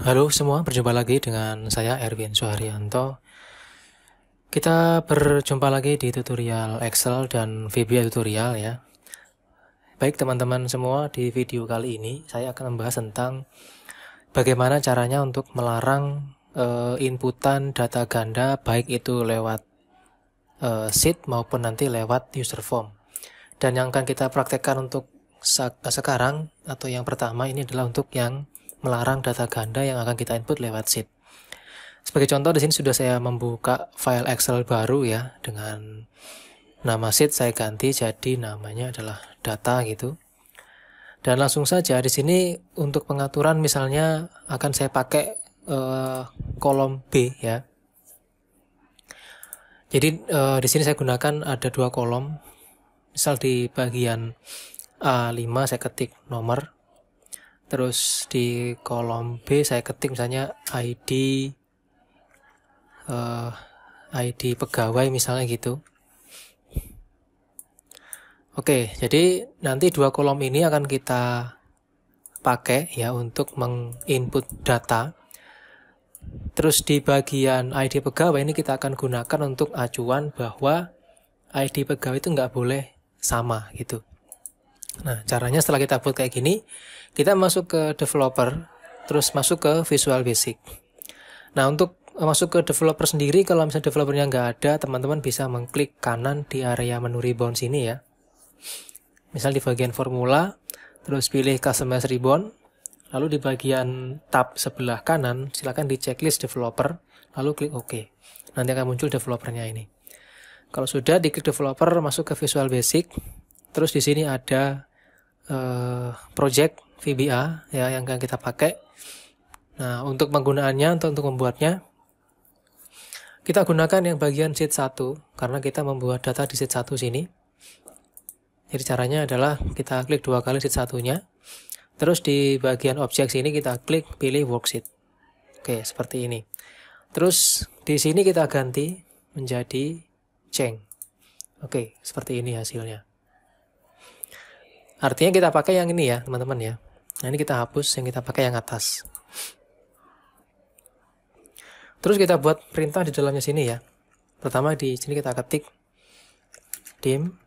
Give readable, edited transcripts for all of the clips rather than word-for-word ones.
Halo semua, berjumpa lagi dengan saya Erwin Suharyanto. Kita berjumpa lagi di tutorial Excel dan VBA tutorial ya. Baik teman-teman semua, di video kali ini saya akan membahas tentang bagaimana caranya untuk melarang inputan data ganda, baik itu lewat sheet maupun nanti lewat user form. Dan yang akan kita praktekkan untuk sekarang atau yang pertama ini adalah untuk yang melarang data ganda yang akan kita input lewat sheet. Sebagai contoh di sini sudah saya membuka file Excel baru ya, dengan nama sheet saya ganti jadi namanya adalah data gitu. Dan langsung saja di sini untuk pengaturan misalnya akan saya pakai kolom B ya. Jadi di sini saya gunakan ada dua kolom. Misal di bagian A5 saya ketik nomor. Terus di kolom B saya ketik misalnya ID pegawai misalnya gitu. Oke, jadi nanti dua kolom ini akan kita pakai ya untuk menginput data. Terus di bagian ID pegawai ini kita akan gunakan untuk acuan bahwa ID pegawai itu nggak boleh sama gitu. Nah, caranya setelah kita buat kayak gini, kita masuk ke developer, terus masuk ke Visual Basic. Nah, untuk masuk ke developer sendiri, kalau misalnya developernya nggak ada, teman-teman bisa mengklik kanan di area menu ribbon sini ya. Misal di bagian formula, terus pilih Customize Ribbon, lalu di bagian tab sebelah kanan, silakan di checklist developer, lalu klik OK. Nanti akan muncul developernya ini. Kalau sudah diklik developer, masuk ke Visual Basic, terus di sini ada project VBA ya yang akan kita pakai. Nah, untuk penggunaannya untuk membuatnya kita gunakan yang bagian sheet 1 karena kita membuat data di sheet 1 sini. Jadi caranya adalah kita klik dua kali sheet 1-nya. Terus di bagian objek sini kita klik pilih worksheet. Oke, seperti ini. Terus di sini kita ganti menjadi change. Oke, seperti ini hasilnya. Artinya kita pakai yang ini ya, teman-teman ya. Nah, ini kita hapus, yang kita pakai yang atas. Terus kita buat perintah di dalamnya sini ya. Pertama di sini kita ketik dim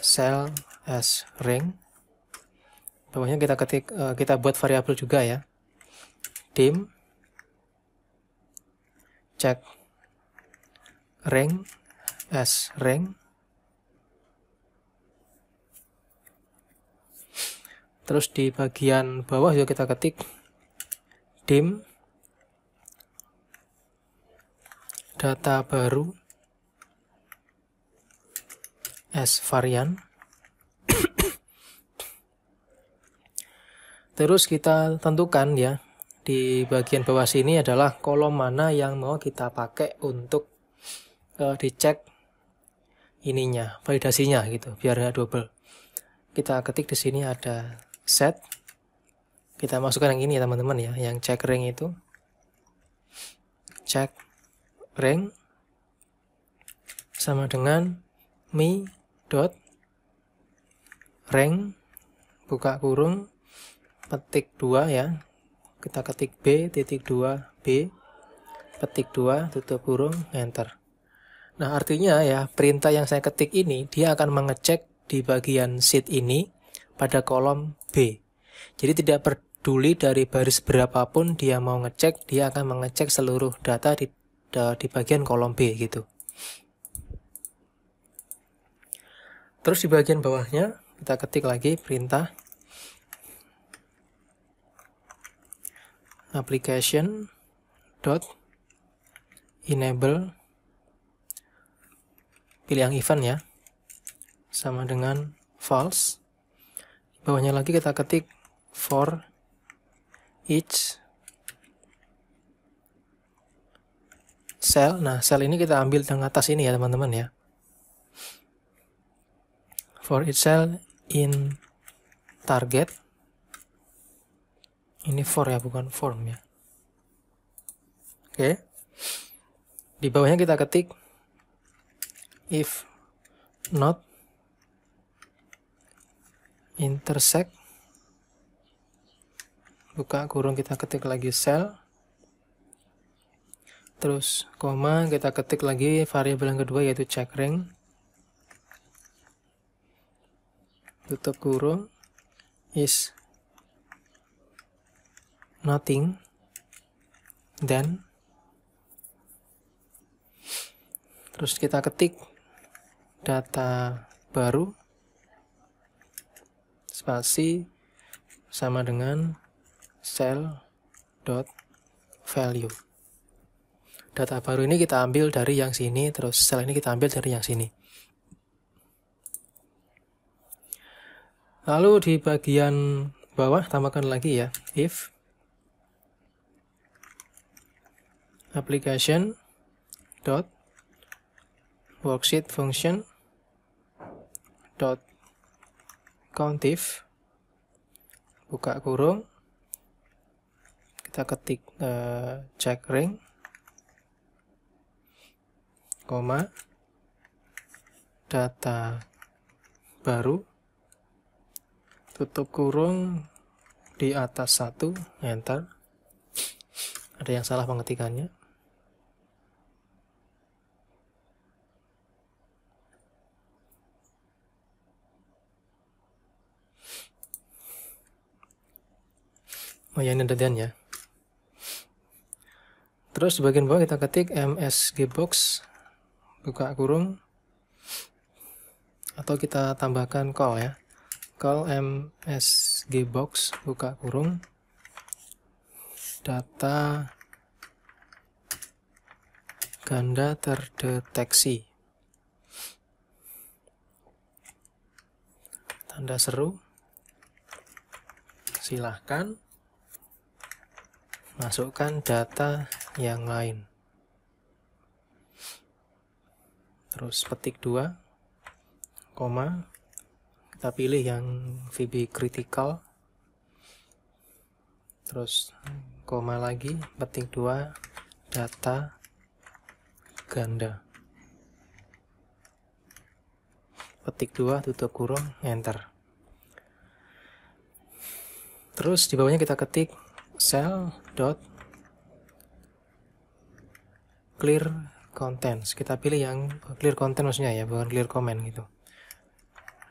cell as ring. Bawahnya kita ketik, kita buat variabel juga ya. Dim check ring as ring. Terus di bagian bawah juga kita ketik dim data baru as varian. Terus kita tentukan ya, di bagian bawah sini adalah kolom mana yang mau kita pakai untuk dicek ininya, validasinya gitu, biar nggak double. Kita ketik di sini ada set. Kita masukkan yang ini ya teman-teman ya, yang check ring itu. Check ring sama dengan me dot rank buka kurung petik 2 ya. Kita ketik B titik 2 B petik 2 tutup kurung enter. Nah, artinya ya perintah yang saya ketik ini dia akan mengecek di bagian sheet ini pada kolom B. Jadi tidak peduli dari baris berapapun dia mau ngecek, dia akan mengecek seluruh data di bagian kolom B gitu. Terus di bagian bawahnya kita ketik lagi perintah application dot enable, pilih yang event ya, sama dengan false. Di bawahnya lagi kita ketik for each cell. Nah, cell ini kita ambil yang atas ini ya teman-teman ya. For each cell in target. Ini for ya, bukan form ya. Oke. Di bawahnya kita ketik if not intersect, buka kurung kita ketik lagi cell, terus koma, kita ketik lagi variabel yang kedua yaitu check rank, tutup kurung, is nothing, then, terus kita ketik data baru, spasi, sama dengan cell dot value. Data baru ini kita ambil dari yang sini, terus sel ini kita ambil dari yang sini. Lalu di bagian bawah tambahkan lagi ya, if application dot worksheet function dot countif, buka kurung, kita ketik check rank, koma, data baru, tutup kurung, di atas 1, enter. Ada yang salah pengetikannya. Oh ya, ini ada dan ya. Terus di bagian bawah kita ketik msgbox, buka kurung, atau kita tambahkan call ya, call msgbox, buka kurung, data ganda terdeteksi, tanda seru, silahkan masukkan data yang lain. Terus petik 2, koma, kita pilih yang VB critical, terus koma lagi, petik 2, data ganda, petik 2, tutup kurung, enter. Terus di bawahnya kita ketik cell dot clear contents, kita pilih yang clear content maksudnya ya, bukan clear comment gitu,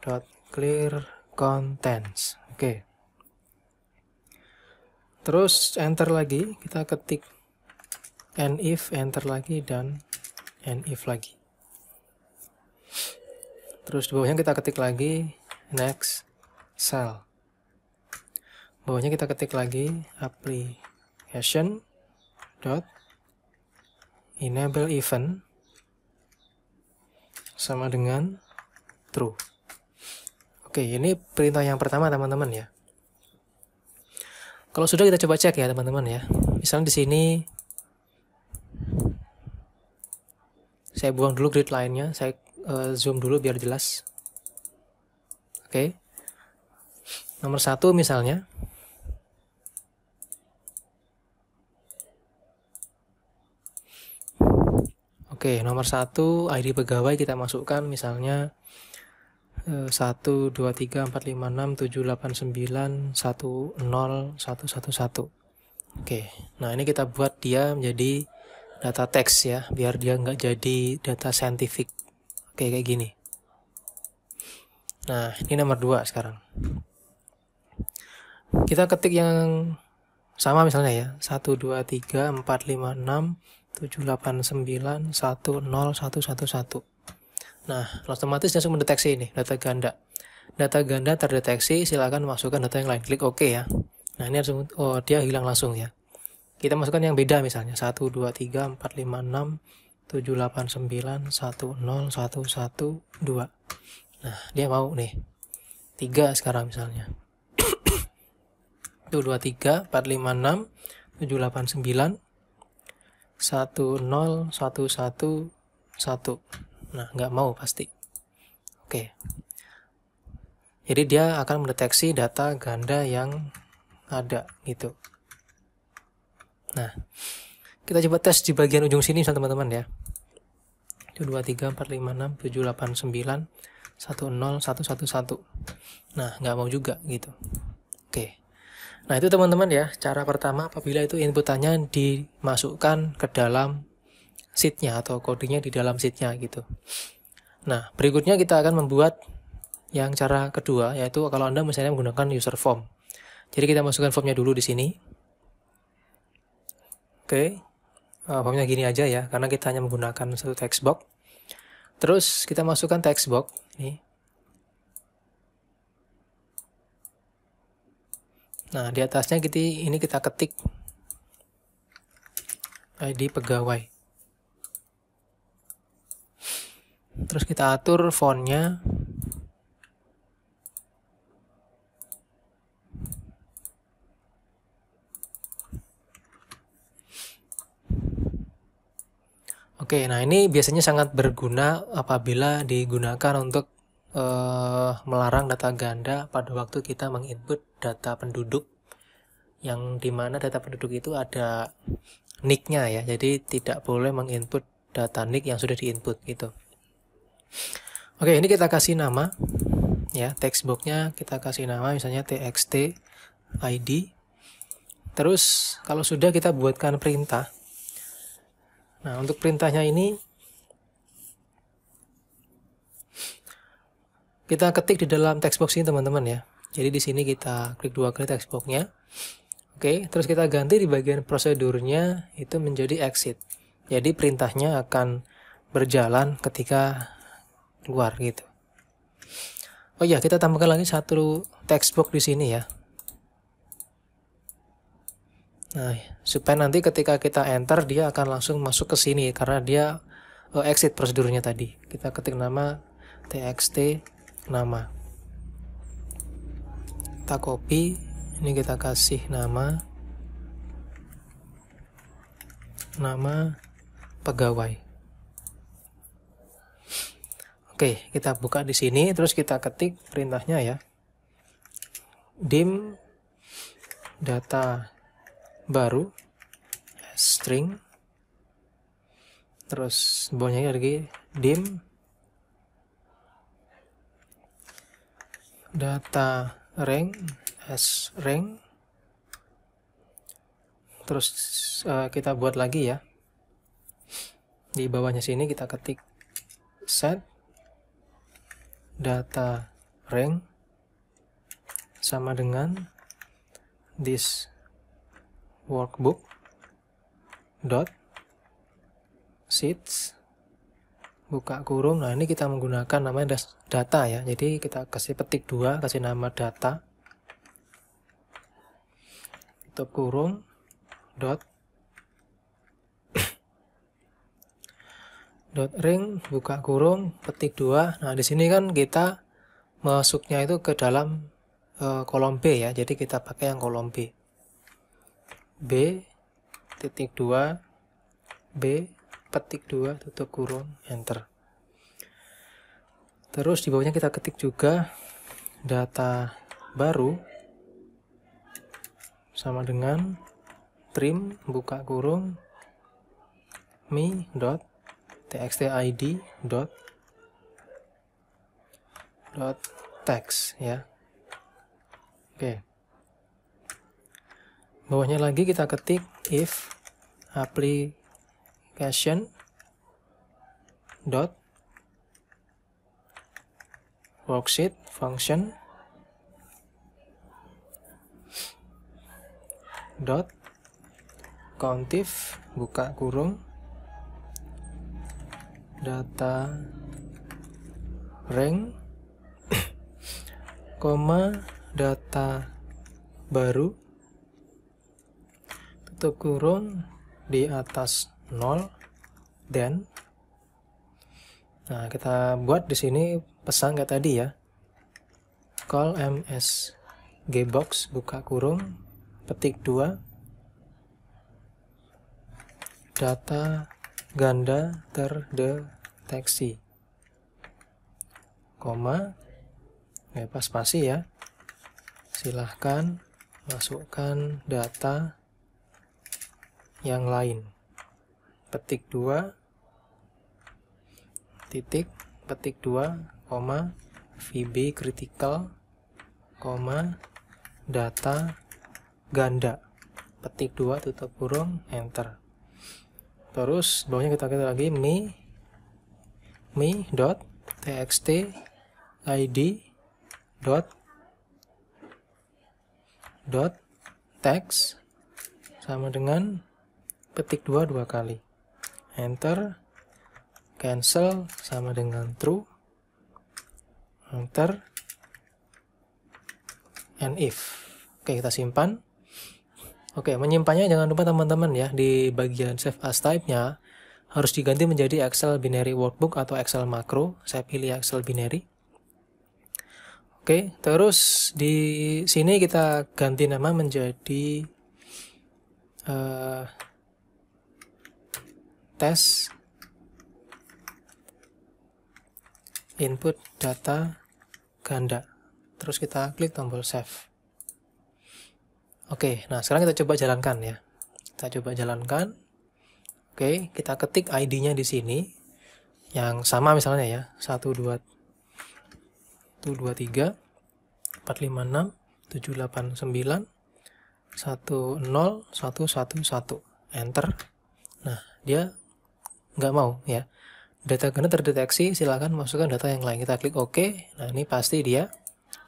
dot clear contents. Oke. Terus enter lagi, kita ketik if, enter lagi, dan if lagi. Terus di bawahnya kita ketik lagi next cell, bawahnya kita ketik lagi application dot enable event sama dengan true. Oke, ini perintah yang pertama teman-teman ya. Kalau sudah, kita coba cek ya teman-teman ya. Misalnya di sini saya buang dulu grid line-nya, saya zoom dulu biar jelas. Oke. Nomor 1 misalnya. Oke, nomor 1 ID pegawai kita masukkan misalnya 1, 2, 3, 4, 5, 6, 7, 8, 9, 1, 0, 1, 1, 1. Oke, nah ini kita buat dia menjadi data teks ya, biar dia nggak jadi data scientific. Oke, kayak gini. Nah, ini nomor 2 sekarang. Kita ketik yang sama misalnya ya, 1, 2, 3, 4, 5, 6, 7, 8, 9, 1, 0, 1, 1, 1. Nah, otomatis langsung mendeteksi ini, data ganda. Data ganda terdeteksi, silakan masukkan data yang lain. Klik OK ya. Nah, ini langsung, oh dia hilang langsung ya. Kita masukkan yang beda misalnya, 1, 2, 3, 4, 5, 6, 7, 8, 9, 1, 0, 1, 1, 2. Nah, dia mau nih 3 sekarang misalnya. 1, 2, 3, 4, 5, 6, 7, 8, 9, 1, 0, 1, 1, 1. Nah, nggak mau pasti. Oke. Jadi dia akan mendeteksi data ganda yang ada gitu. Nah, kita coba tes di bagian ujung sini teman-teman ya. 1, 2, 3, 4, 5, 6, 7, 8, 9, 1, 0, 1, 1, 1. Nah, nggak mau juga gitu. Oke. Nah, itu teman-teman ya, cara pertama apabila itu inputannya dimasukkan ke dalam sheet-nya atau kodenya di dalam sheet-nya gitu. Nah, berikutnya kita akan membuat yang cara kedua, yaitu kalau Anda misalnya menggunakan user form. Jadi kita masukkan formnya dulu di sini. Oke, formnya gini aja ya, karena kita hanya menggunakan satu text box. Terus kita masukkan text box ini. Nah, di atasnya ini kita ketik ID pegawai. Terus kita atur fontnya. Oke, nah ini biasanya sangat berguna apabila digunakan untuk melarang data ganda pada waktu kita menginput data penduduk, yang dimana data penduduk itu ada nick-nya ya, jadi tidak boleh menginput data nick yang sudah diinput gitu. Oke, ini kita kasih nama ya, text box-nya kita kasih nama misalnya txt id. Terus kalau sudah kita buatkan perintah. Nah, untuk perintahnya ini kita ketik di dalam text box ini teman-teman ya. Jadi di sini kita klik 2 kali text box-nya. Oke, terus kita ganti di bagian prosedurnya itu menjadi exit. Jadi perintahnya akan berjalan ketika keluar gitu. Oh iya, kita tambahkan lagi satu text box di sini ya. Nah, supaya nanti ketika kita enter dia akan langsung masuk ke sini karena dia exit prosedurnya tadi. Kita ketik nama txt nama. Kita copy, ini kita kasih nama pegawai. Oke, kita buka di sini terus kita ketik perintahnya ya. Dim data baru string, terus bawahnya lagi dim data rank as rank, terus kita buat lagi ya, di bawahnya sini kita ketik set data rank sama dengan this workbook dot sheets buka kurung. Nah, ini kita menggunakan namanya data ya, jadi kita kasih petik 2, kasih nama data, tutup kurung dot ring buka kurung petik 2. Nah, di sini kan kita masuknya itu ke dalam kolom B ya, jadi kita pakai yang kolom B. B titik 2 B petik 2 tutup kurung enter. Terus di bawahnya kita ketik juga data baru sama dengan trim buka kurung me dot txt id dot text ya. Oke. Bawahnya lagi kita ketik if application dot worksheet function dot countif buka kurung data rank koma data baru tutup kurung di atas 0 dan nah kita buat di sini pesan kayak tadi ya, call msgbox buka kurung petik 2 data ganda terdeteksi koma pas spasi ya, silahkan masukkan data yang lain petik 2 titik petik 2 koma VB critical koma data ganda petik 2 tutup kurung enter. Terus bawahnya kita ketik lagi me.txt id text sama dengan petik 2 kali. Enter. Cancel sama dengan true. Enter. And if. Oke, kita simpan. Oke, menyimpannya jangan lupa teman-teman ya, di bagian save as type-nya harus diganti menjadi Excel binary workbook atau Excel makro. Saya pilih Excel binary. Oke, terus di sini kita ganti nama menjadi tes input data ganda. Terus kita klik tombol save. Oke, nah sekarang kita coba jalankan ya. Kita coba jalankan. Oke, kita ketik ID-nya di sini yang sama misalnya ya, 123 456 789 10111. Enter. Nah, dia nggak mau ya. Data ganda terdeteksi, silakan masukkan data yang lain. Kita klik OK. Nah, ini pasti dia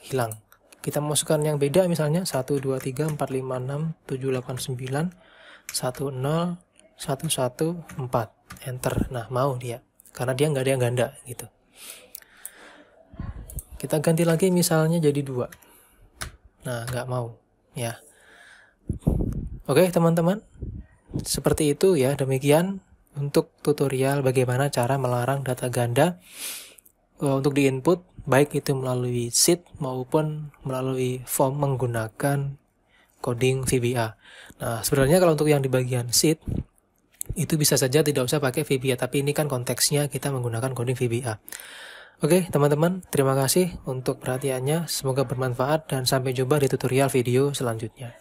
hilang. Kita masukkan yang beda misalnya 123 456 789 10114. Enter. Nah, mau dia. Karena dia nggak ada yang ganda gitu. Kita ganti lagi misalnya jadi 2. Nah, nggak mau ya. Oke teman-teman, seperti itu ya. Demikian untuk tutorial bagaimana cara melarang data ganda untuk di-input, baik itu melalui sheet maupun melalui form menggunakan coding VBA. Nah, sebenarnya kalau untuk yang di bagian sheet itu bisa saja tidak usah pakai VBA, tapi ini kan konteksnya kita menggunakan coding VBA. Oke teman-teman, terima kasih untuk perhatiannya, semoga bermanfaat dan sampai jumpa di tutorial video selanjutnya.